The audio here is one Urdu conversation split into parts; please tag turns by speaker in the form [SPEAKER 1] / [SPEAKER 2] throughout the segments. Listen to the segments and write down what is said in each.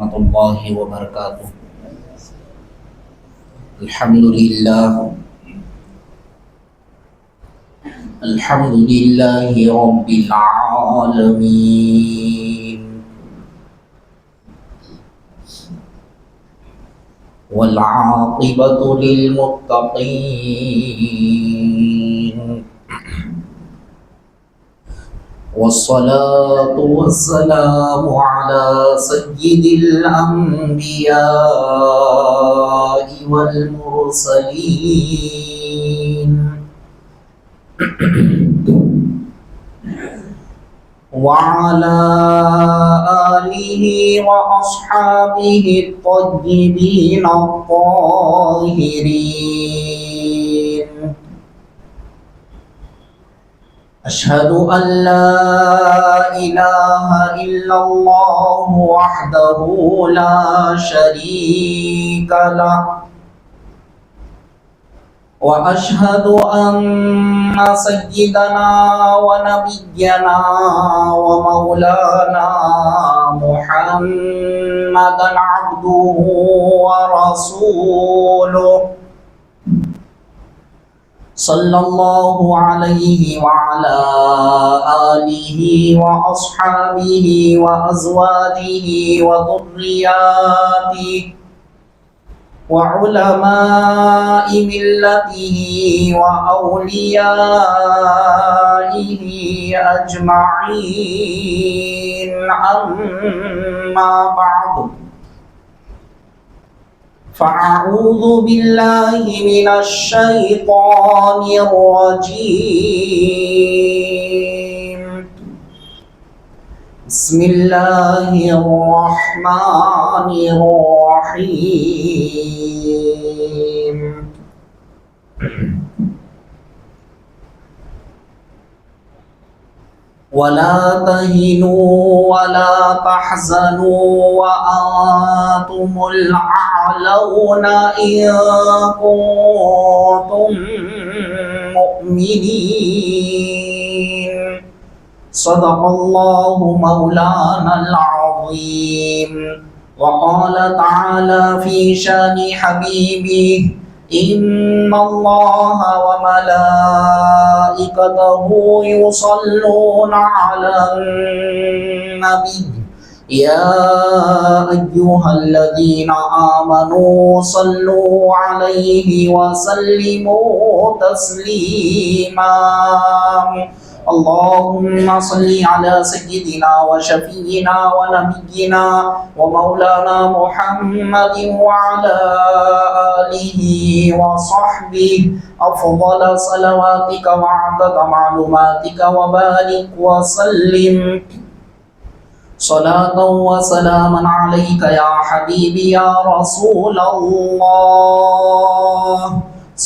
[SPEAKER 1] ورحمۃ اللہ وبرکاتہ۔ الحمد للہ رب العالمین، والعاقبۃ للمتقین، والصلاة والسلام على سید الانبیاء والمرسلین، وعلى آلہ واصحابہ الطیبین الطاہرین۔ اشہد ان لا الہ الا اللہ وحدہ لا شریک لہ، واشہد ان سیدنا ونبینا ومولانا محمدا عبدہ ورسولہ، صلی اللہ علیہ وعلی آلہ واصحابہ وازواجہ وذریاتہ وعلماء ملتہ واولیائہ اجمعین، اما بعد فاعوذ باللہ من الشیطان الرجیم، بسم اللہ الرحمن الرحیم۔ ولا تهنوا ولا تحزنوا وأنتم الأعلون إن كنتم مؤمنين، صدق الله مولانا العظيم۔ وقال تعالى في شان حبيبه، إن الله وملائكته يصلون على النبي، يا أيها الذين آمنوا صلوا عليه وسلموا تسليما۔ اللهم صل على سيدنا وشفينا ونبينا ومولانا محمد وعلى آله وصحبه أفضل صلواتك وعدد معلوماتك، وبارك وسلم صلاة وسلاما عليك يا حبيبي يا رسول الله،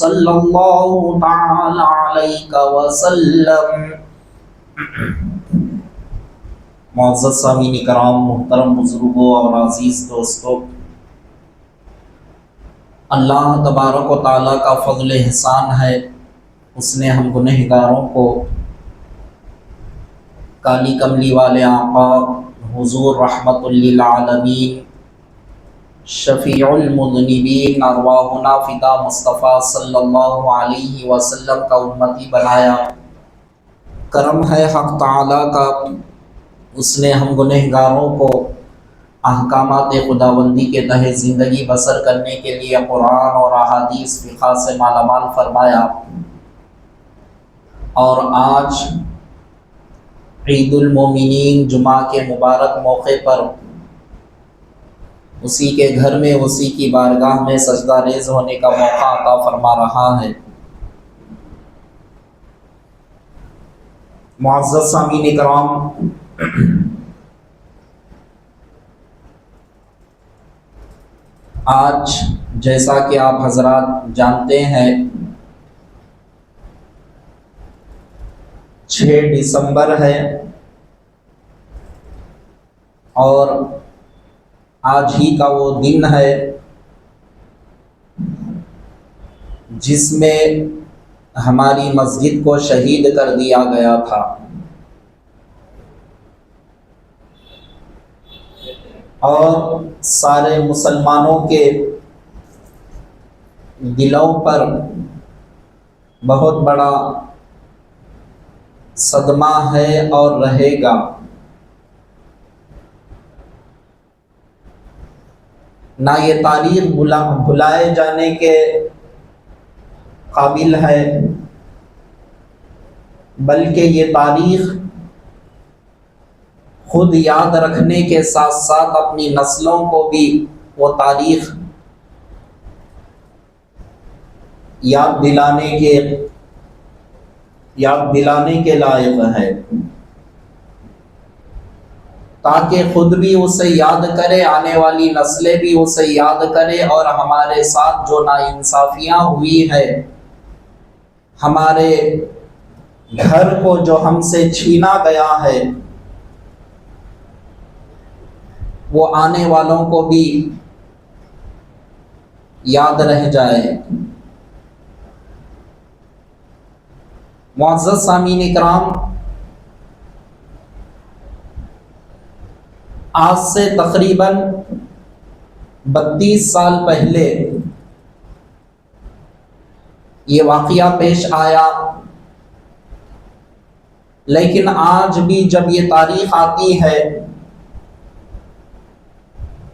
[SPEAKER 1] صلى الله تعالى عليك وسلم۔ معزز سامعین کرام، محترم بزرگوں اور عزیز دوستوں، اللہ تبارک و تعالیٰ کا فضل احسان ہے، اس نے ہم گنہگاروں کو کالی کملی والے آقا حضور رحمت للعالمین شفیع المذنبین ارواحنا فدا مصطفیٰ صلی اللہ علیہ وسلم کا امتی بنایا۔ کرم ہے حق تعالیٰ کا، اس نے ہم گنہگاروں کو احکامات خداوندی کے تحت زندگی بسر کرنے کے لیے قرآن اور احادیث فقہ سے مالا مال فرمایا، اور آج عید المومنین جمعہ کے مبارک موقع پر اسی کے گھر میں اسی کی بارگاہ میں سجدہ ریز ہونے کا موقع عطا فرما رہا ہے۔ معزز سامعین کرام، آج جیسا کہ آپ حضرات جانتے ہیں 6 دسمبر ہے، اور آج ہی کا وہ دن ہے جس میں ہماری مسجد کو شہید کر دیا گیا تھا۔ اور سارے مسلمانوں کے دلوں پر بہت بڑا صدمہ ہے اور رہے گا۔ نہ یہ تاریخ بھلائے جانے کے قابل ہے، بلکہ یہ تاریخ خود یاد رکھنے کے ساتھ ساتھ اپنی نسلوں کو بھی وہ تاریخ یاد دلانے کے لائق ہے، تاکہ خود بھی اسے یاد کرے، آنے والی نسلیں بھی اسے یاد کرے، اور ہمارے ساتھ جو ناانصافیاں ہوئی ہے، ہمارے گھر کو جو ہم سے چھینا گیا ہے، وہ آنے والوں کو بھی یاد رہ جائے۔ معزز سامعین اکرام، آج سے تقریباً 32 سال پہلے یہ واقعہ پیش آیا، لیکن آج بھی جب یہ تاریخ آتی ہے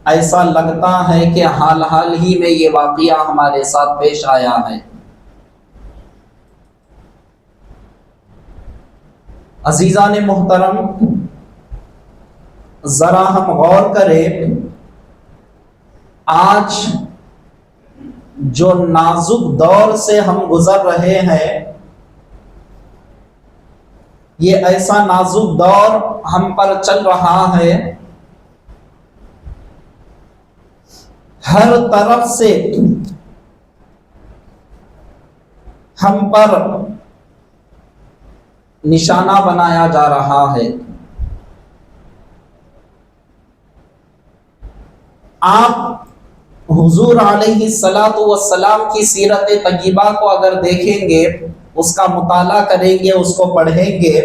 [SPEAKER 1] ایسا لگتا ہے کہ حال ہی میں یہ واقعہ ہمارے ساتھ پیش آیا ہے۔ عزیزان محترم، ذرا ہم غور کریں، آج جو نازک دور سے ہم گزر رہے ہیں، یہ ایسا نازک دور ہم پر چل رہا ہے، ہر طرف سے ہم پر نشانہ بنایا جا رہا ہے۔ آپ حضور علیہ الصلاۃ والسلام کی سیرت طیبہ کو اگر دیکھیں گے، اس کا مطالعہ کریں گے، اس کو پڑھیں گے،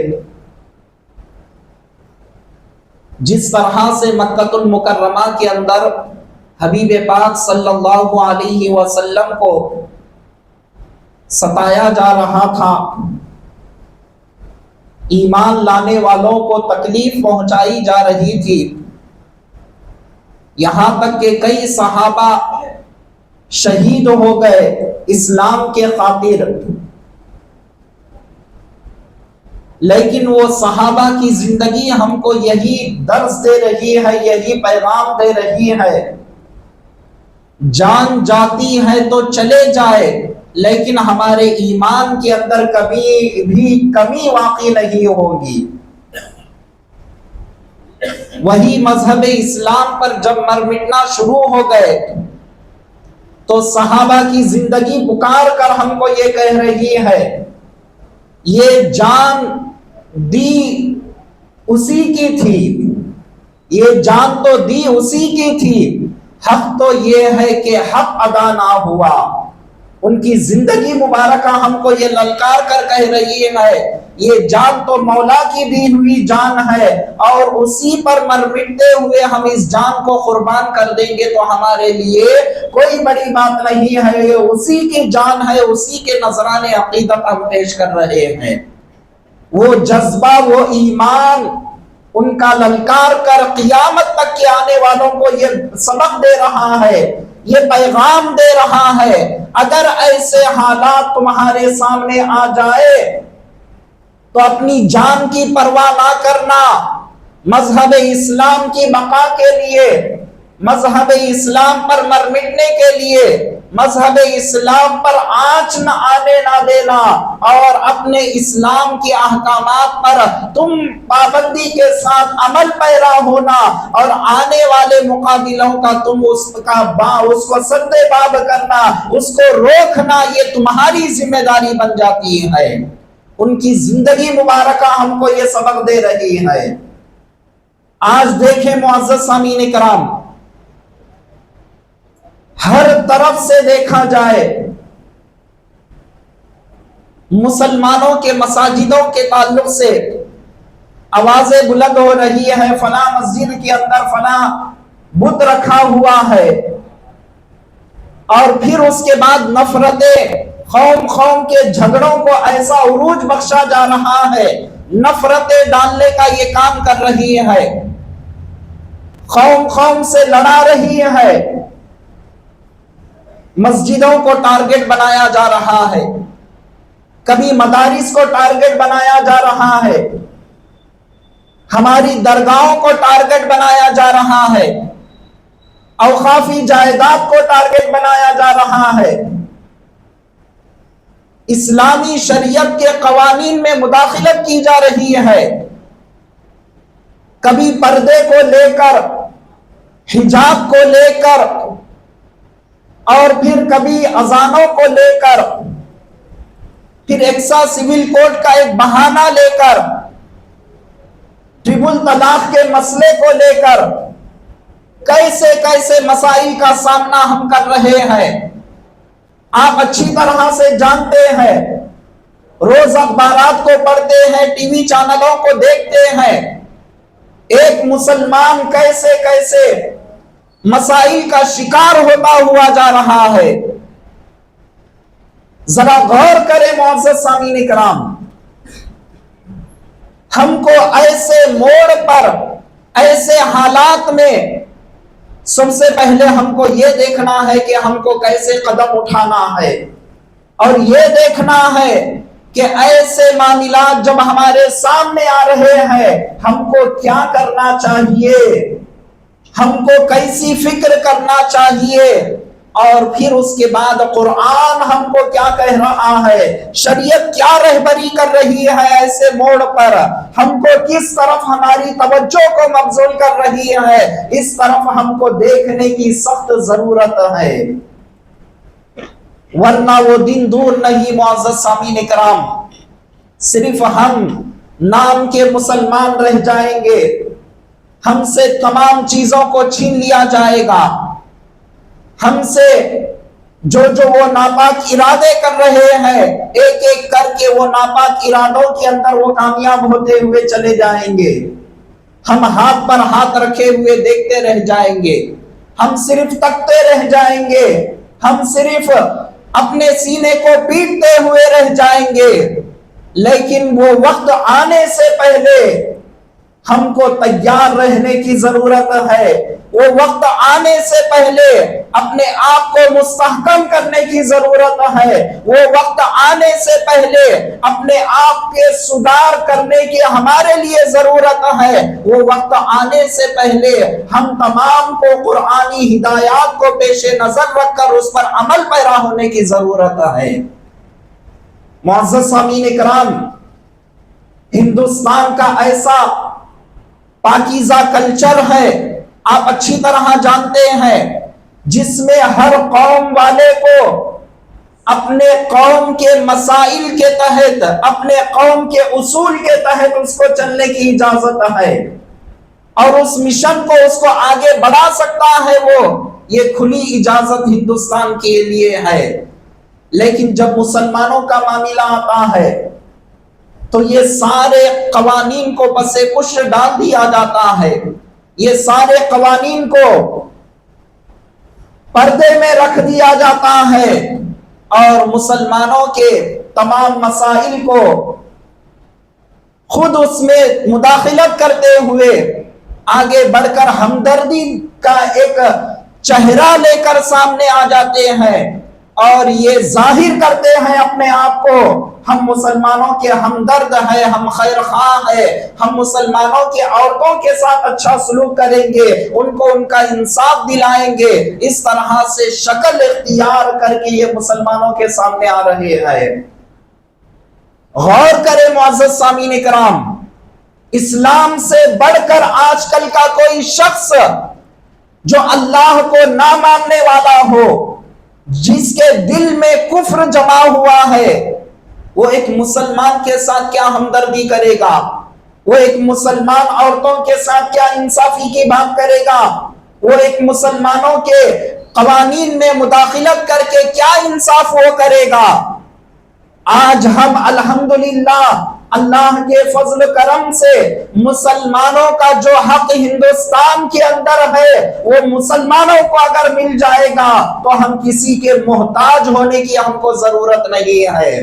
[SPEAKER 1] جس طرح سے مکہ المکرمہ کے اندر حبیب پاک صلی اللہ علیہ وسلم کو ستایا جا رہا تھا، ایمان لانے والوں کو تکلیف پہنچائی جا رہی تھی، یہاں تک کہ کئی صحابہ شہید ہو گئے اسلام کے خاطر، لیکن وہ صحابہ کی زندگی ہم کو یہی درس دے رہی ہے، یہی پیغام دے رہی ہے، جان جاتی ہے تو چلے جائے، لیکن ہمارے ایمان کے اندر کبھی بھی کمی واقع نہیں ہوگی۔ وہی مذہب اسلام پر جب مر مٹنا شروع ہو گئے تو صحابہ کی زندگی پکار کر ہم کو یہ کہہ رہی ہے، یہ جان دی اسی کی تھی، یہ جان تو دی اسی کی تھی، حق تو یہ ہے کہ حق ادا نہ ہوا۔ ان کی زندگی مبارکہ ہم کو یہ للکار کر کہہ رہی ہے، یہ جان تو مولا کی دی ہوئی جان ہے، اور اسی پر مر مٹتے ہوئے ہم اس جان کو قربان کر دیں گے تو ہمارے لیے کوئی بڑی بات نہیں ہے، یہ اسی کی جان ہے، اسی کے نذرانے عقیدت ہم پیش کر رہے ہیں۔ وہ جذبہ، وہ ایمان ان کا للکار کر قیامت تک کے آنے والوں کو یہ سبق دے رہا ہے، یہ پیغام دے رہا ہے، اگر ایسے حالات تمہارے سامنے آ جائے تو اپنی جان کی پرواہ نہ کرنا، مذہب اسلام کی بقا کے لیے، مذہب اسلام پر مر مٹنے کے لیے، مذہب اسلام پر آنچ نہ آنے نہ دینا، اور اپنے اسلام کے احکامات پر تم پابندی کے ساتھ عمل پیرا ہونا، اور آنے والے مقابلوں کا تم اس کو سدے باب کرنا، اس کو روکنا، یہ تمہاری ذمہ داری بن جاتی ہے۔ ان کی زندگی مبارکہ ہم کو یہ سبق دے رہی ہے۔ آج دیکھیں معزز سامعین کرام، ہر طرف سے دیکھا جائے مسلمانوں کے مساجدوں کے تعلق سے آوازیں بلند ہو رہی ہے، فلاں مسجد کے اندر فلاں بت رکھا ہوا ہے، اور پھر اس کے بعد نفرتیں، قوم قوم کے جھگڑوں کو ایسا عروج بخشا جا رہا ہے، نفرتیں ڈالنے کا یہ کام کر رہی ہے، قوم قوم سے لڑا رہی ہے، مسجدوں کو ٹارگٹ بنایا جا رہا ہے، کبھی مدارس کو ٹارگٹ بنایا جا رہا ہے، ہماری درگاہوں کو ٹارگٹ بنایا جا رہا ہے، اوقافی جائیداد کو ٹارگٹ بنایا جا رہا ہے، اسلامی شریعت کے قوانین میں مداخلت کی جا رہی ہے، کبھی پردے کو لے کر، حجاب کو لے کر، اور پھر کبھی اذانوں کو لے کر، پھر ایکسا سول کوڈ کا ایک بہانہ لے کر، ٹرپل طلاق کے مسئلے کو لے کر کیسے کیسے مسائل کا سامنا ہم کر رہے ہیں۔ آپ اچھی طرح سے جانتے ہیں، روز اخبارات کو پڑھتے ہیں، ٹی وی چینلوں کو دیکھتے ہیں، ایک مسلمان کیسے کیسے مسائل کا شکار ہوتا ہوا جا رہا ہے۔ ذرا غور کریں معزز سامعین کرام، ہم کو ایسے موڑ پر، ایسے حالات میں سب سے پہلے ہم کو یہ دیکھنا ہے کہ ہم کو کیسے قدم اٹھانا ہے، اور یہ دیکھنا ہے کہ ایسے معاملات جب ہمارے سامنے آ رہے ہیں ہم کو کیا کرنا چاہیے، ہم کو کیسی فکر کرنا چاہیے، اور پھر اس کے بعد قرآن ہم کو کیا کہہ رہا ہے، شریعت کیا رہبری کر رہی ہے، ایسے موڑ پر ہم کو کس طرف ہماری توجہ کو مبذول کر رہی ہے، اس طرف ہم کو دیکھنے کی سخت ضرورت ہے، ورنہ وہ دن دور نہیں معزز سامعین کرام، صرف ہم نام کے مسلمان رہ جائیں گے، ہم سے تمام چیزوں کو چھین لیا جائے گا، ہم سے جو وہ ناپاک ارادے کر رہے ہیں ایک ایک کر کے وہ ناپاک ارادوں کے اندر وہ کامیاب ہوتے ہوئے چلے جائیں گے، ہم ہاتھ پر ہاتھ رکھے ہوئے دیکھتے رہ جائیں گے، ہم صرف تکتے رہ جائیں گے، ہم صرف اپنے سینے کو پیٹتے ہوئے رہ جائیں گے، لیکن وہ وقت آنے سے پہلے ہم کو تیار رہنے کی ضرورت ہے، وہ وقت آنے سے پہلے اپنے آپ کو مستحکم کرنے کی ضرورت ہے، وہ وقت آنے سے پہلے اپنے آپ کے سدھار کرنے کی ہمارے لیے ضرورت ہے، وہ وقت آنے سے پہلے ہم تمام کو قرآنی ہدایات کو پیش نظر رکھ کر اس پر عمل پیرا ہونے کی ضرورت ہے۔ معزز سامعین کرام، ہندوستان کا ایسا پاکیزہ کلچر ہے، آپ اچھی طرح جانتے ہیں، جس میں ہر قوم والے کو اپنے قوم کے مسائل کے تحت، اپنے قوم کے اصول کے تحت اس کو چلنے کی اجازت ہے، اور اس مشن کو اس کو آگے بڑھا سکتا ہے، وہ یہ کھلی اجازت ہندوستان کے لیے ہے۔ لیکن جب مسلمانوں کا معاملہ آتا ہے تو یہ سارے قوانین کو پس پش ڈال دیا جاتا ہے، یہ سارے قوانین کو پردے میں رکھ دیا جاتا ہے، اور مسلمانوں کے تمام مسائل کو خود اس میں مداخلت کرتے ہوئے آگے بڑھ کر ہمدردی کا ایک چہرہ لے کر سامنے آ جاتے ہیں، اور یہ ظاہر کرتے ہیں اپنے آپ کو، ہم مسلمانوں کے ہمدرد ہیں، ہم خیر خواہ ہیں، ہم مسلمانوں کی عورتوں کے ساتھ اچھا سلوک کریں گے، ان کو ان کا انصاف دلائیں گے، اس طرح سے شکل اختیار کر کے یہ مسلمانوں کے سامنے آ رہے ہیں۔ غور کریں معزز سامعین کرام، اسلام سے بڑھ کر آج کل کا کوئی شخص جو اللہ کو نہ ماننے والا ہو، جس کے دل میں کفر جمع ہوا ہے، وہ ایک مسلمان کے ساتھ کیا ہمدردی کرے گا، وہ ایک مسلمان عورتوں کے ساتھ کیا انصافی کی بات کرے گا، وہ ایک مسلمانوں کے قوانین میں مداخلت کر کے کیا انصاف وہ کرے گا۔ آج ہم الحمدللہ اللہ کے فضل کرم سے مسلمانوں کا جو حق ہندوستان کے اندر ہے وہ مسلمانوں کو اگر مل جائے گا تو ہم کسی کے محتاج ہونے کی ہم کو ضرورت نہیں ہے،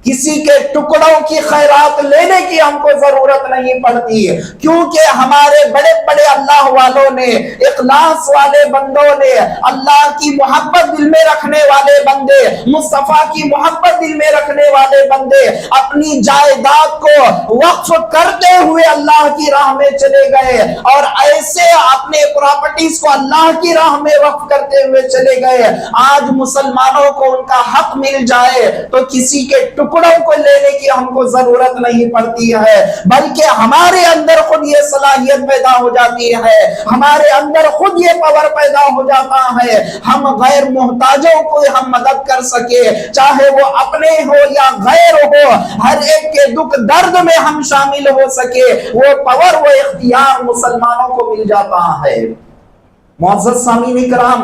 [SPEAKER 1] کسی کے ٹکڑوں کی خیرات لینے کی ہم کو ضرورت نہیں پڑتی، کیونکہ ہمارے بڑے بڑے اللہ والوں نے، اخلاص والے بندوں نے، اللہ کی محبت دل میں رکھنے والے بندے، مصطفیٰ کی محبت دل میں رکھنے والے بندے اپنی جائیداد کو وقف کرتے ہوئے اللہ کی راہ میں چلے گئے، اور ایسے اپنے پراپرٹیز کو اللہ کی راہ میں وقف کرتے ہوئے چلے گئے۔ آج مسلمانوں کو ان کا حق مل جائے تو کسی کے ٹکڑوں کو لینے کی ہم کو ضرورت نہیں پڑتی ہے، بلکہ ہمارے اندر خود یہ صلاحیت پیدا ہو جاتی ہے، ہمارے اندر خود یہ پاور پیدا ہو جاتا ہے، ہم غیر محتاجوں کو ہم مدد کر سکے، چاہے وہ اپنے ہو یا غیر ہو، ہر ایک کے دکھ درد میں ہم شامل ہو سکے، وہ پاور وہ اختیار مسلمانوں کو مل جاتا ہے۔ معزز سامعین کرام،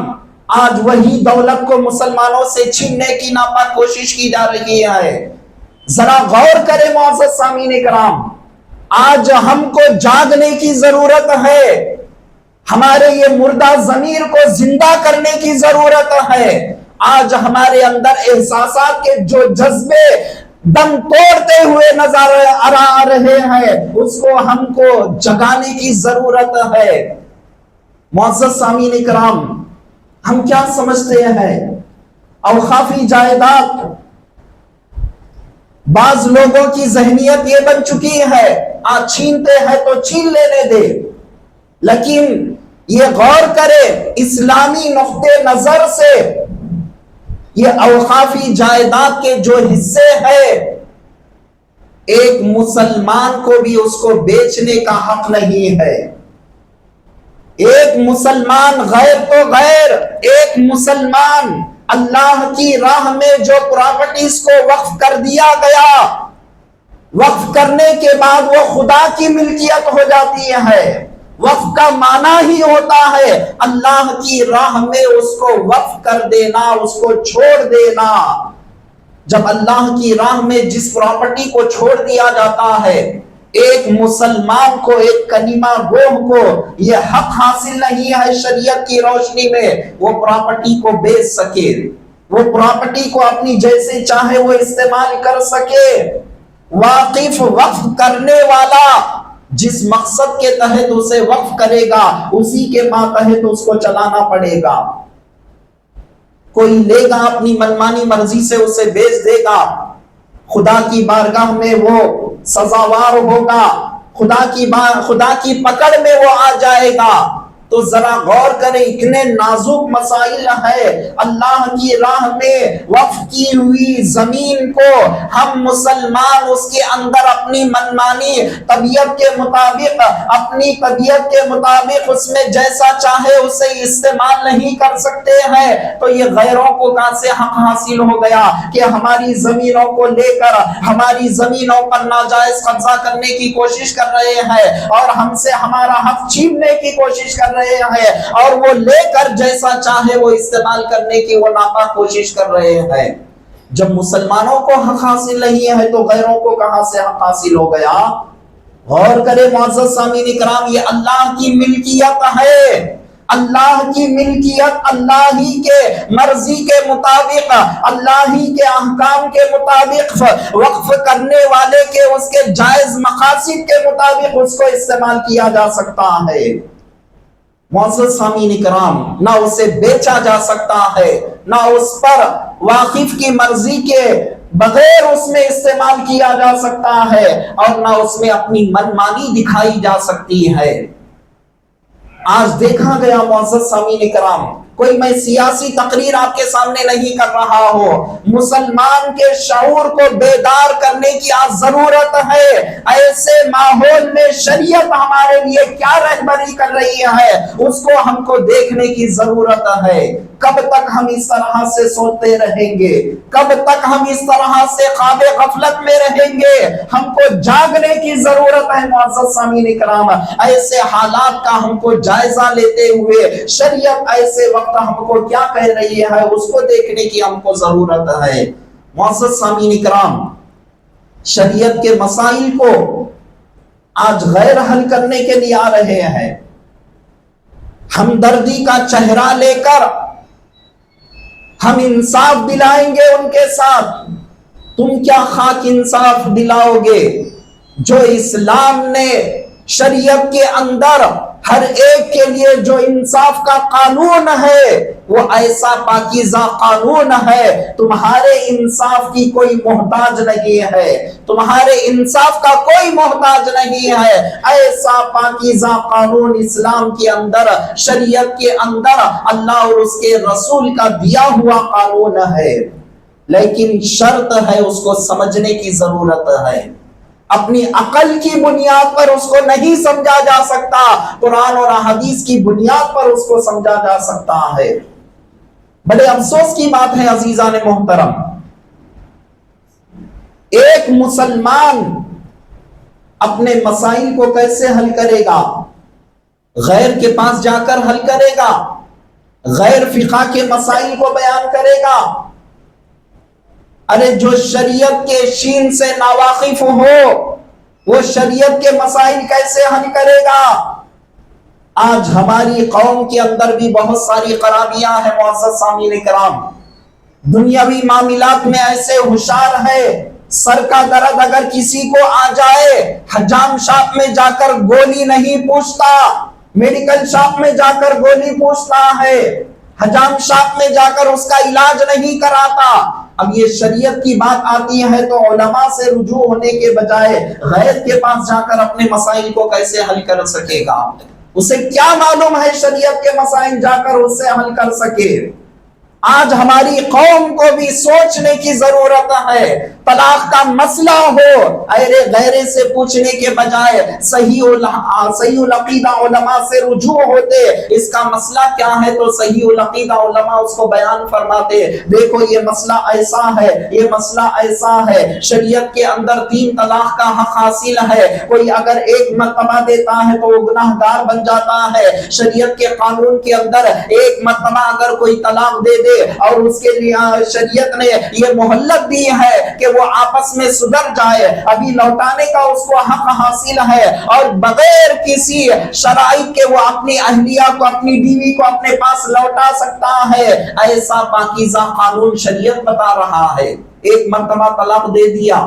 [SPEAKER 1] آج وہی دولت کو مسلمانوں سے چھیننے کی ناپاک کوشش کی جا رہی ہے۔ ذرا غور کرے معزز سامعین کرام، آج ہم کو جاگنے کی ضرورت ہے، ہمارے یہ مردہ ضمیر کو زندہ کرنے کی ضرورت ہے۔ آج ہمارے اندر احساسات کے جو جذبے دم توڑتے ہوئے نظر آ رہے ہیں اس کو ہم کو جگانے کی ضرورت ہے۔ معزز سامعین کرام، ہم کیا سمجھتے ہیں اوقافی جائیداد؟ بعض لوگوں کی ذہنیت یہ بن چکی ہے آج چھینتے ہیں تو چھین لینے دے، لیکن یہ غور کرے اسلامی نقطہ نظر سے یہ اوقافی جائیداد کے جو حصے ہیں ایک مسلمان کو بھی اس کو بیچنے کا حق نہیں ہے۔ ایک مسلمان غیر تو غیر، ایک مسلمان اللہ کی راہ میں جو پراپرٹیز کو وقف کر دیا گیا، وقف کرنے کے بعد وہ خدا کی ملکیت ہو جاتی ہے۔ وقف کا معنی ہی ہوتا ہے اللہ کی راہ میں اس کو وقف کر دینا، اس کو چھوڑ دینا۔ جب اللہ کی راہ میں جس پراپرٹی کو چھوڑ دیا جاتا ہے، ایک مسلمان کو، ایک کلمہ گوہ کو یہ حق حاصل نہیں ہے شریعت کی روشنی میں وہ پراپرٹی کو بیچ سکے، وہ پراپرٹی کو اپنی جیسے چاہے وہ استعمال کر سکے۔ واقف وقف کرنے والا جس مقصد کے تحت اسے وقف کرے گا اسی کے ماتحت اس کو چلانا پڑے گا۔ کوئی لے گا اپنی منمانی مرضی سے اسے بیچ دے گا، خدا کی بارگاہ میں وہ سزاوار ہوگا، خدا کی پکڑ میں وہ آ جائے گا۔ تو ذرا غور کریں، اتنے نازک مسائل ہے، اللہ کی راہ میں وقف کی ہوئی زمین کو ہم مسلمان اس کے اندر اپنی منمانی طبیعت کے مطابق، اپنی طبیعت کے مطابق اس میں جیسا چاہے اسے استعمال نہیں کر سکتے ہیں، تو یہ غیروں کو کہاں سے حق حاصل ہو گیا کہ ہماری زمینوں کو لے کر ہماری زمینوں پر ناجائز قبضہ کرنے کی کوشش کر رہے ہیں اور ہم سے ہمارا حق چھیننے کی کوشش کر رہے ہیں، اور وہ لے کر جیسا چاہے وہ استعمال کرنے کی وہ ناپاک کوشش کر رہے ہیں۔ جب مسلمانوں کو حق حاصل نہیں ہے تو غیروں کو کہاں سے حق حاصل ہو گیا؟ غور کرے معزز سامعین کرام، یہ اللہ کی ملکیت ہے، اللہ کی ملکیت اللہ ہی کے مرضی کے مطابق، اللہ ہی کے احکام کے مطابق وقف کرنے والے کے اس کے جائز مقاصد کے مطابق اس کو استعمال کیا جا سکتا ہے۔ معزز سامعین کرام، نہ اسے بیچا جا سکتا ہے، نہ اس پر واقف کی مرضی کے بغیر اس میں استعمال کیا جا سکتا ہے، اور نہ اس میں اپنی منمانی دکھائی جا سکتی ہے۔ آج دیکھا گیا معزز سامعین کرام، کوئی میں سیاسی تقریر آپ کے سامنے نہیں کر رہا ہو، مسلمان کے شعور کو بیدار کرنے کی آج ضرورت ہے۔ ایسے ماحول میں شریعت ہمارے لیے کیا رہبری کر رہی ہے اس کو ہم کو دیکھنے کی ضرورت ہے۔ کب تک ہم اس طرح سے سوتے رہیں گے؟ کب تک ہم اس طرح سے خواب غفلت میں رہیں گے؟ ہم کو جاگنے کی ضرورت ہے معزز سامعین کرام۔ ایسے حالات کا ہم کو جائزہ لیتے ہوئے شریعت ایسے وقت ہم کو کیا کہہ رہی ہے اس کو دیکھنے کی ہم کو ضرورت ہے۔ معزز سامعین کرام، شریعت کے مسائل کو آج غیر حل کرنے کے لیے آ رہے ہیں، ہمدردی کا چہرہ لے کر ہم انصاف دلائیں گے ان کے ساتھ۔ تم کیا خاک انصاف دلاؤ گے؟ جو اسلام نے شریعت کے اندر ہر ایک کے لیے جو انصاف کا قانون ہے وہ ایسا پاکیزہ قانون ہے، تمہارے انصاف کی کوئی محتاج نہیں ہے، تمہارے انصاف کا کوئی محتاج نہیں ہے۔ ایسا پاکیزہ قانون اسلام کے اندر، شریعت کے اندر اللہ اور اس کے رسول کا دیا ہوا قانون ہے، لیکن شرط ہے اس کو سمجھنے کی ضرورت ہے۔ اپنی عقل کی بنیاد پر اس کو نہیں سمجھا جا سکتا، قرآن اور حدیث کی بنیاد پر اس کو سمجھا جا سکتا ہے۔ بڑے افسوس کی بات ہے عزیزان محترم، ایک مسلمان اپنے مسائل کو کیسے حل کرے گا؟ غیر کے پاس جا کر حل کرے گا، غیر فقہ کے مسائل کو بیان کرے گا۔ ارے جو شریعت کے شین سے ناواقف ہو وہ شریعت کے مسائل کیسے حل کرے گا؟ آج ہماری قوم کے اندر بھی بہت ساری خرابیاں ہیں معزز سامعین کرام، دنیاوی معاملات میں ایسے ہوشیار ہے، سر کا درد اگر کسی کو آ جائے حجام شاپ میں جا کر گولی نہیں پوچھتا، میڈیکل شاپ میں جا کر گولی پوچھتا ہے، حجام شاپ میں جا کر اس کا علاج نہیں کراتا۔ اب یہ شریعت کی بات آتی ہے تو علماء سے رجوع ہونے کے بجائے غیر کے پاس جا کر اپنے مسائل کو کیسے حل کر سکے گا؟ اسے کیا معلوم ہے شریعت کے مسائل جا کر اس سے حل کر سکے؟ آج ہماری قوم کو بھی سوچنے کی ضرورت ہے، طلاق کا مسئلہ ہو غیرے سے پوچھنے کے بجائے صحیح العقیدہ علماء سے رجوع ہوتے، اس کا مسئلہ کیا ہے تو صحیح العقیدہ علماء اس کو بیان فرماتے، دیکھو یہ مسئلہ ایسا ہے، یہ مسئلہ ایسا ہے، شریعت کے اندر 3 طلاق کا حق حاصل ہے، کوئی اگر 1 مرتبہ دیتا ہے تو وہ گناہگار بن جاتا ہے، شریعت کے قانون کے اندر 1 مرتبہ اگر کوئی طلاق دے اور اس کے لیے شریعت نے یہ مہلت دی ہے کہ وہ آپس میں سدھر جائے، ابھی لوٹانے کا اس کو حق حاصل ہے، اور بغیر کسی شرائط کے وہ اپنی اہلیہ کو، اپنی بیوی کو اپنے پاس لوٹا سکتا ہے۔ ایسا پاکیزہ قانون شریعت بتا رہا ہے۔ 1 مرتبہ طلاق دے دیا،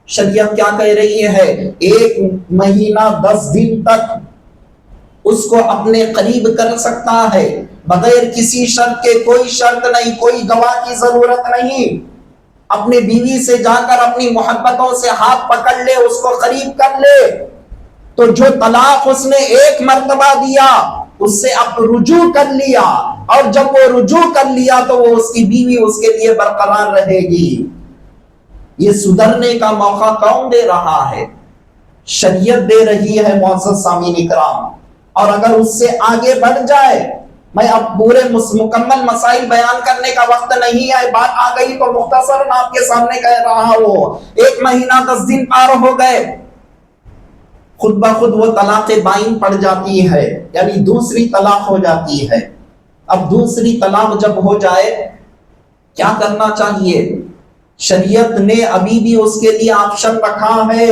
[SPEAKER 1] شریعت کیا کہہ رہی ہے؟ 1 مہینہ 10 دن تک اس کو اپنے قریب کر سکتا ہے بغیر کسی شرط کے، کوئی شرط نہیں، کوئی گواہ کی ضرورت نہیں، اپنی بیوی سے جا کر اپنی محبتوں سے ہاتھ پکڑ لے، اس کو قریب کر لے۔ تو جو طلاق اس نے 1 مرتبہ دیا اس سے اب رجوع کر لیا، اور جب وہ رجوع کر لیا تو وہ اس کی بیوی اس کے لیے برقرار رہے گی۔ یہ سدھرنے کا موقع کون دے رہا ہے؟ شریعت دے رہی ہے معزز سامعین کرام، اور اگر اس سے آگے بڑھ جائے، میں اب پورے مکمل مسائل بیان کرنے کا وقت نہیں ہے، بات آ گئی تو مختصر آپ کے سامنے کہہ رہا ہوں۔ 1 مہینہ 10 دن پار ہو گئے، خود بخود وہ طلاق بائن پڑ جاتی ہے، یعنی دوسری طلاق ہو جاتی ہے۔ اب دوسری طلاق جب ہو جائے کیا کرنا چاہیے؟ شریعت نے ابھی بھی اس کے لیے آپشن رکھا ہے،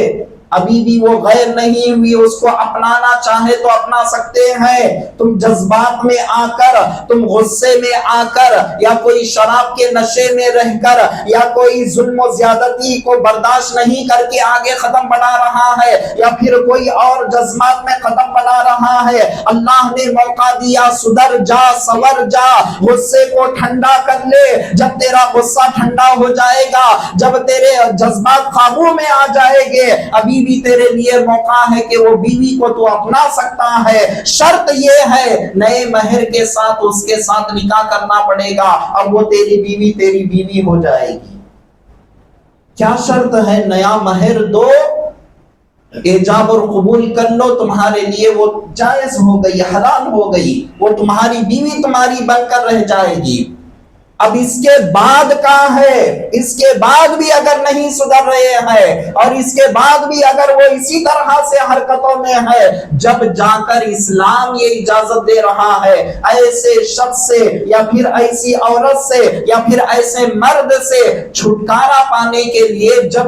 [SPEAKER 1] ابھی بھی وہ غیر نہیں ہوئی، اس کو اپنانا چاہے تو اپنا سکتے ہیں۔ تم جذبات میں آ کر، تم غصے میں آ کر، یا کوئی شراب کے نشے میں رہ کر، یا کوئی ظلم و زیادتی کو برداشت نہیں کر کے آگے قدم بڑھا رہا ہے، یا پھر کوئی اور جذبات میں قدم بڑھا رہا ہے، اللہ نے موقع دیا، سدھر جا، سنور جا، غصے کو ٹھنڈا کر لے۔ جب تیرا غصہ ٹھنڈا ہو جائے گا، جب تیرے جذبات قابو میں آ جائے گے، ابھی بھی تیرے لیے موقع ہے کہ وہ بیوی کو تو اپنا سکتا ہے۔ شرط یہ ہے نئے مہر کے ساتھ اس کے ساتھ نکاح کرنا پڑے گا، اب وہ تیری بیوی ہو جائے گی۔ کیا شرط ہے؟ نیا مہر دو، ایجاب اور قبول کر لو، تمہارے لیے وہ جائز ہو گئی، حلال ہو گئی، وہ تمہاری بیوی تمہاری بن کر رہ جائے گی۔ اب اس کے بعد کا ہے، اس کے بعد بھی اگر نہیں سدھر رہے ہیں، اور اس کے بعد بھی اگر وہ اسی طرح سے حرکتوں میں ہے، جب جا کر اسلام یہ اجازت دے رہا ہے ایسے شخص سے، یا پھر ایسی عورت سے، یا پھر ایسے مرد سے چھٹکارا پانے کے لیے، جب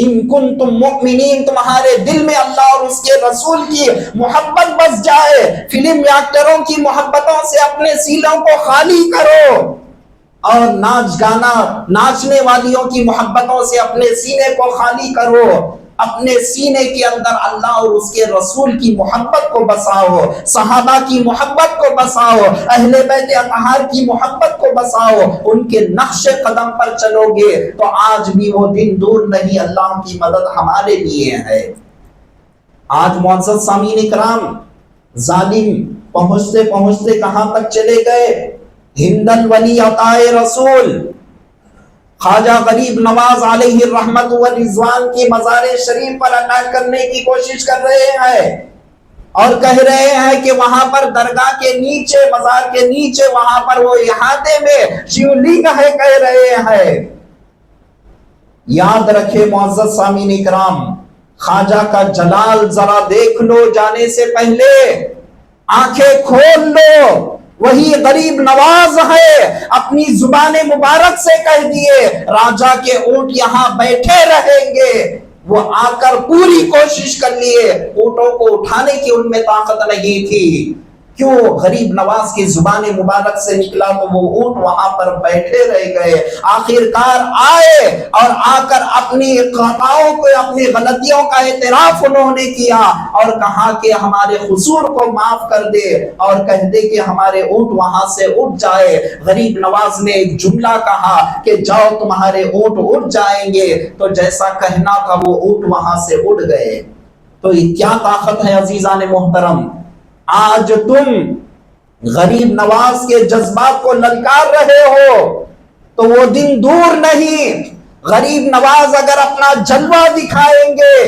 [SPEAKER 1] ان کنتم مؤمنین، تمہارے دل میں اللہ اور اس کے رسول کی محبت بس جائے، فلم ایکٹروں کی محبتوں سے اپنے سینوں کو خالی کرو، اور ناچ گانا ناچنے والیوں کی محبتوں سے اپنے سینے کو خالی کرو، اپنے سینے کے اندر اللہ اور اس کے رسول کی محبت کو بساؤ، صحابہ کی محبت کو بساؤ، اہل بیت اطہار کی محبت کو بساؤ، ان کے نقش قدم پر چلو گے تو آج بھی وہ دن دور نہیں، اللہ کی مدد ہمارے لیے ہے۔ آج معزز سامعین اکرام، ظالم پہنچتے پہنچتے کہاں تک چلے گئے؟ ہند الولی عطا رسول خواجہ غریب نواز علیہ الرحمت والرضوان کی مزار شریف پر اٹیک کرنے کی کوشش کر رہے ہیں، اور کہہ رہے ہیں کہ وہاں پر درگاہ کے نیچے، مزار کے نیچے، وہاں پر وہ احاطے میں شیو لنگ ہے، کہہ رہے ہیں۔ یاد رکھے معزز سامعین اکرام، خواجہ کا جلال ذرا دیکھ لو، جانے سے پہلے آنکھیں کھول لو، وہی غریب نواز ہے، اپنی زبان مبارک سے کہہ دیے راجہ کے اونٹ یہاں بیٹھے رہیں گے، وہ آ کر پوری کوشش کر لیے، اونٹوں کو اٹھانے کی ان میں طاقت نہیں تھی، کیوں؟ غریب نواز کی زبان مبارک سے نکلا تو وہ اونٹ وہاں پر بیٹھے رہ گئے۔ آخرکار آئے اور آ کر اپنی خطاؤں کو، اپنی غلطیوں کا اعتراف انہوں نے کیا اور کہا کہ ہمارے قصور کو معاف کر دے اور کہہ دے کہ ہمارے اونٹ وہاں سے اٹھ جائے۔ غریب نواز نے ایک جملہ کہا کہ جاؤ تمہارے اونٹ اٹھ جائیں گے، تو جیسا کہنا تھا وہ اونٹ وہاں سے اٹھ گئے۔ تو یہ کیا طاقت ہے عزیزان محترم؟ آج تم غریب نواز کے جذبات کو للکار رہے ہو تو وہ دن دور نہیں، غریب نواز اگر اپنا جلوہ دکھائیں گے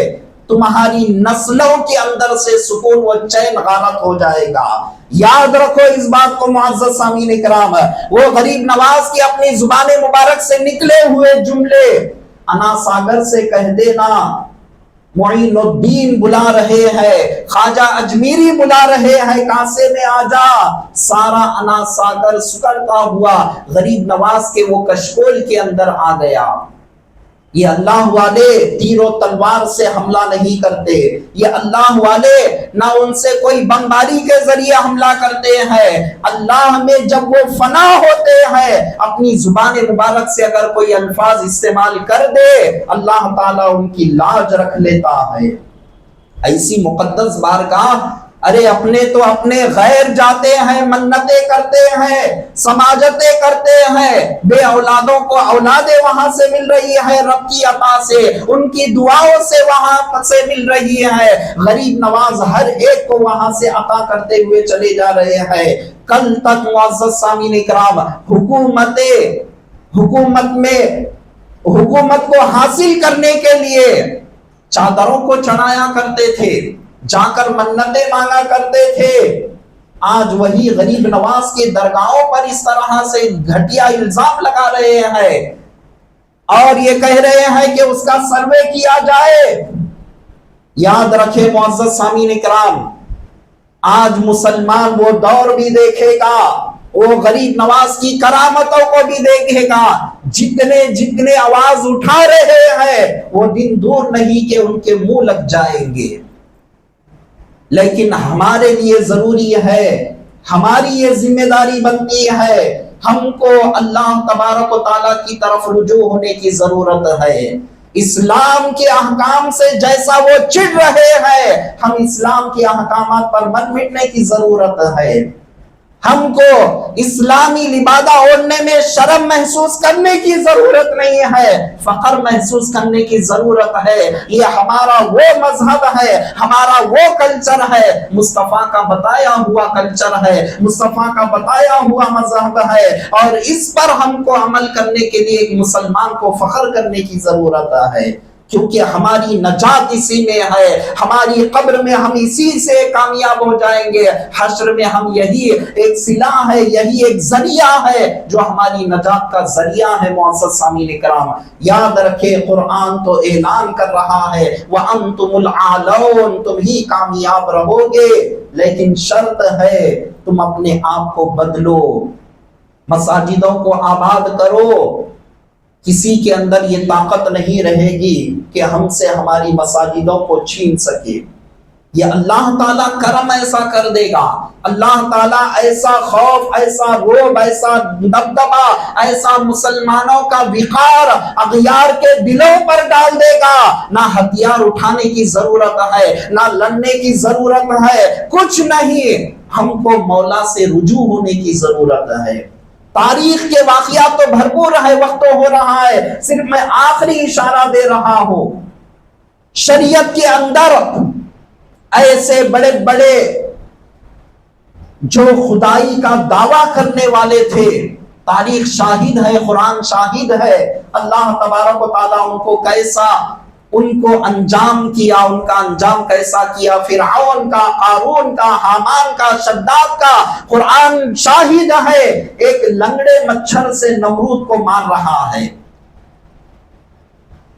[SPEAKER 1] تمہاری نسلوں کے اندر سے سکون و چین غارت ہو جائے گا۔ یاد رکھو اس بات کو معزز سامعین اکرام، وہ غریب نواز کی اپنی زبان مبارک سے نکلے ہوئے جملے، انا ساگر سے کہہ دینا معین الدین بلا رہے ہیں، خواجہ اجمیری بلا رہے ہیں، کاسے میں آجا، سارا انا ساگر سکڑتا ہوا غریب نواز کے وہ کشکول کے اندر آ گیا۔ یہ اللہ والے تیر و تلوار سے حملہ نہیں کرتے، یہ اللہ والے نہ ان سے کوئی بمباری کے ذریعے حملہ کرتے ہیں، اللہ میں جب وہ فنا ہوتے ہیں اپنی زبان مبارک سے اگر کوئی الفاظ استعمال کر دے اللہ تعالیٰ ان کی لاج رکھ لیتا ہے۔ ایسی مقدس بارگاہ، ارے اپنے تو اپنے غیر جاتے ہیں، منتیں کرتے ہیں، سماجتیں کرتے ہیں، بے اولادوں کو اولادیں وہاں سے مل رہی ہے رب کی عطا سے، ان کی دعاؤں سے وہاں سے مل رہی ہے، غریب نواز ہر ایک کو وہاں سے عطا کرتے ہوئے چلے جا رہے ہیں۔ کل تک معزز سامعین اکرام حکومت کو حاصل کرنے کے لیے چادروں کو چڑھایا کرتے تھے، جا کر منتیں مانگا کرتے تھے، آج وہی غریب نواز کے درگاہوں پر اس طرح سے گھٹیا الزام لگا رہے ہیں اور یہ کہہ رہے ہیں کہ اس کا سروے کیا جائے۔ یاد رکھے معزز سامعین اکرام، آج مسلمان وہ دور بھی دیکھے گا، وہ غریب نواز کی کرامتوں کو بھی دیکھے گا، جتنے آواز اٹھا رہے ہیں وہ دن دور نہیں کہ ان کے منہ لگ جائیں گے۔ لیکن ہمارے لیے ضروری ہے، ہماری یہ ذمہ داری بنتی ہے، ہم کو اللہ تبارک و تعالیٰ کی طرف رجوع ہونے کی ضرورت ہے۔ اسلام کے احکام سے جیسا وہ چڑھ رہے ہیں ہم اسلام کے احکامات پر مت مٹنے کی ضرورت ہے۔ ہم کو اسلامی لبادہ اوڑھنے میں شرم محسوس کرنے کی ضرورت نہیں ہے، فخر محسوس کرنے کی ضرورت ہے۔ یہ ہمارا وہ مذہب ہے، ہمارا وہ کلچر ہے، مصطفیٰ کا بتایا ہوا کلچر ہے، مصطفیٰ کا بتایا ہوا مذہب ہے، اور اس پر ہم کو عمل کرنے کے لیے ایک مسلمان کو فخر کرنے کی ضرورت ہے، کیونکہ ہماری نجات اسی میں ہے، ہماری قبر میں ہم اسی سے کامیاب ہو جائیں گے، حشر میں ہم یہی ایک سلاح ہے، یہی ایک ذریعہ ہے جو ہماری نجات کا ذریعہ ہے۔ معزز سامعین کرام، یاد رکھے قرآن تو اعلان کر رہا ہے وَأَنْتُمُ الْعَالَوْنَ، تم ہی کامیاب رہو گے، لیکن شرط ہے تم اپنے آپ کو بدلو، مساجدوں کو آباد کرو، کسی کے اندر یہ طاقت نہیں رہے گی کہ ہم سے ہماری مساجدوں کو چھین سکے۔ یہ اللہ تعالیٰ کرم ایسا کر دے گا، اللہ تعالیٰ ایسا خوف، ایسا رعب، ایسا دبدبا، ایسا مسلمانوں کا وقار اغیار کے دلوں پر ڈال دے گا، نہ ہتھیار اٹھانے کی ضرورت ہے، نہ لڑنے کی ضرورت ہے، کچھ نہیں، ہم کو مولا سے رجوع ہونے کی ضرورت ہے۔ تاریخ کے واقعات تو بھرپور ہے، وقت تو ہو رہا ہے، صرف میں آخری اشارہ دے رہا ہوں۔ شریعت کے اندر ایسے بڑے بڑے جو خدائی کا دعویٰ کرنے والے تھے، تاریخ شاہد ہے، قرآن شاہد ہے، اللہ تبارک و تعالیٰ ان کو کیسا ان کو انجام کیا، ان کا انجام کیسا کیا، فرعون کا، قارون کا، حامان کا، شداد کا، قرآن شاہد ہے۔ ایک لنگڑے مچھر سے نمرود کو مار رہا ہے،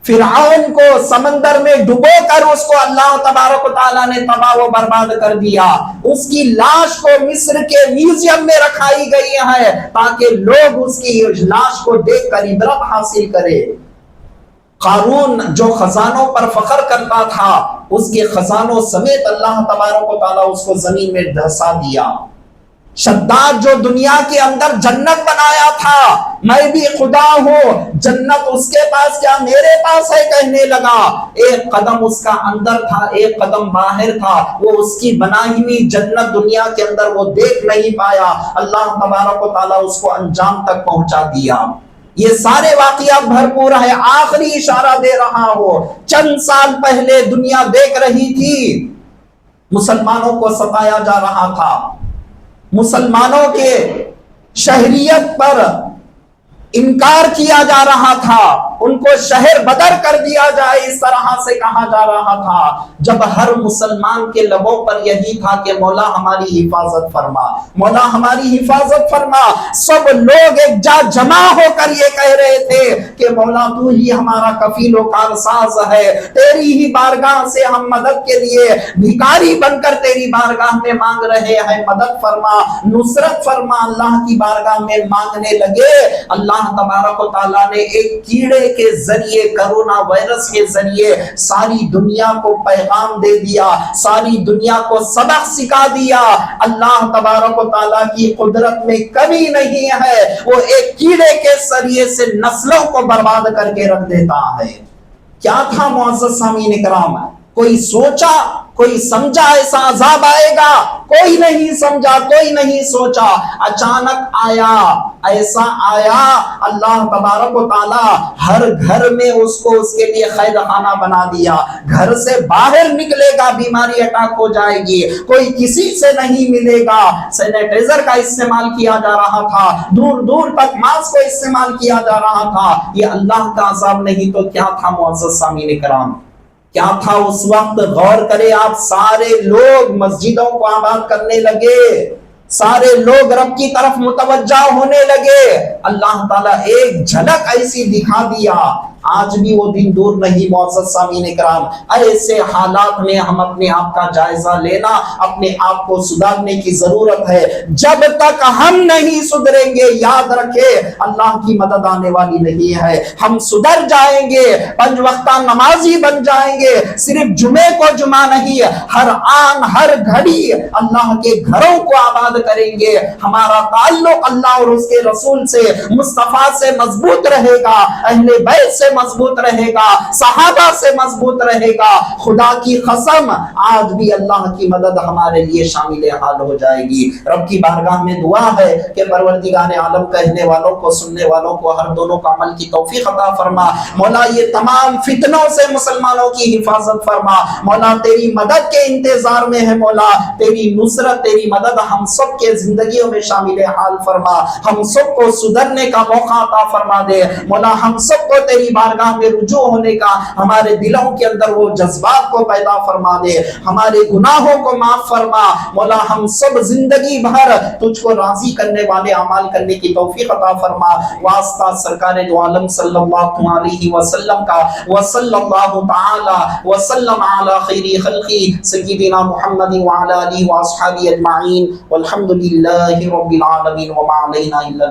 [SPEAKER 1] فرعون کو سمندر میں ڈبو کر اس کو اللہ تبارک و تعالیٰ نے تباہ و برباد کر دیا، اس کی لاش کو مصر کے میوزیم میں رکھائی گئی ہے تاکہ لوگ اس کی لاش کو دیکھ کر عبرت حاصل کرے۔ قارون جو خزانوں پر فخر کرتا تھا، اس کے خزانوں سمیت اللہ تبارک و تعالیٰ اس کو زمین میں دھسا دیا۔ شداد جو دنیا کے اندر جنت بنایا تھا، میں بھی خدا ہوں، جنت اس کے پاس کیا میرے پاس ہے کہنے لگا، ایک قدم اس کا اندر تھا، ایک قدم باہر تھا، وہ اس کی بنائی ہوئی جنت دنیا کے اندر وہ دیکھ نہیں پایا، اللہ تبارک و تعالیٰ اس کو انجام تک پہنچا دیا۔ یہ سارے واقعات بھرپور ہے، آخری اشارہ دے رہا ہوں۔ چند سال پہلے دنیا دیکھ رہی تھی، مسلمانوں کو ستایا جا رہا تھا، مسلمانوں کے شہریت پر انکار کیا جا رہا تھا، ان کو شہر بدر کر دیا جائے، اس طرح سے کہا جا رہا تھا، جب ہر مسلمان کے لبوں پر یہی تھا کہ مولا ہماری حفاظت فرما، مولا ہماری حفاظت فرما، سب لوگ ایک جا جمع ہو کر یہ کہہ رہے تھے کہ مولا تو ہی ہمارا کفیل و کارساز ہے، تیری ہی بارگاہ سے ہم مدد کے لیے بھکاری بن کر تیری بارگاہ میں مانگ رہے ہیں، مدد فرما، نصرت فرما۔ اللہ کی بارگاہ میں مانگنے لگے، اللہ تبارک و تعالیٰ نے ایک کیڑے کے ذریعے، کرونا وائرس کے ذریعے ساری دنیا کو پیغام دے دیا، ساری دنیا کو سبق سکھا دیا۔ اللہ تبارک و تعالیٰ کی قدرت میں کمی نہیں ہے، وہ ایک کیڑے کے ذریعے سے نسلوں کو برباد کر کے رکھ دیتا ہے۔ کیا تھا معزز سامعین اکرام؟ کوئی سوچا، کوئی سمجھا ایسا عذاب آئے گا؟ کوئی نہیں سمجھا، کوئی نہیں سوچا، اچانک آیا، ایسا آیا، اللہ تبارک و تعالی ہر گھر میں اس کو اس کے لیے قید خانہ بنا دیا، گھر سے باہر نکلے گا بیماری اٹیک ہو جائے گی، کوئی کسی سے نہیں ملے گا، سینیٹائزر کا استعمال کیا جا رہا تھا، دور دور تک ماسک کو استعمال کیا جا رہا تھا۔ یہ اللہ کا عذاب نہیں تو کیا تھا معزز سامعین کرام؟ کیا تھا اس وقت؟ غور کرے آپ، سارے لوگ مسجدوں کو آباد کرنے لگے، سارے لوگ رب کی طرف متوجہ ہونے لگے، اللہ تعالیٰ ایک جھلک ایسی دکھا دیا۔ آج بھی وہ دن دور نہیں معزز سامعین کرام، ایسے حالات میں ہم اپنے آپ کا جائزہ لینا، اپنے آپ کو سدھارنے کی ضرورت ہے۔ جب تک ہم نہیں سدھریں گے، یاد رکھے اللہ کی مدد آنے والی نہیں ہے۔ ہم سدھر جائیں گے، پنج وقتہ نمازی بن جائیں گے، صرف جمعے کو جمعہ نہیں، ہر آن ہر گھڑی اللہ کے گھروں کو آباد کریں گے، ہمارا تعلق اللہ اور اس کے رسول سے، مصطفیٰ سے مضبوط رہے گا، اہل بیت سے مضبوط رہے گا، صحابہ سے مضبوط رہے گا۔ خدا کی قسم آج بھی اللہ کی مدد ہمارے لیے شامل حال ہو جائے گی۔ رب کی بارگاہ میں دعا ہے کہ پروردگار عالم کہنے والوں کو، سننے والوں کو ہر دونوں کا عمل کی توفیق عطا فرما۔ مولا یہ تمام فتنوں سے مسلمانوں کی حفاظت فرما۔ مولا تیری مدد کے انتظار میں ہے، مولا تیری نصرت، تیری مدد ہم سب کے زندگیوں میں شامل حال فرما، ہم سب کو سدھرنے کا موقع عطا فرما دے۔ مولا ہم سب کو تیری بارگاہ میں رجوع ہونے کا ہمارے دلوں کے اندر وہ جذبات کو پیدا فرما دے، ہمارے گناہوں کو معاف فرما۔ مولا ہم سب زندگی بھر تجھ کو راضی کرنے والے اعمال کرنے کی توفیق عطا فرما۔ واسطہ سرکار دو عالم صلی اللہ علیہ وسلم کا، وصلی اللہ تعالی وسلم علی خیر خلقی سیدنا محمد وعلی آلہ واصحابہ اجمعین، والحمد للہ رب العالمین، وما علینا الا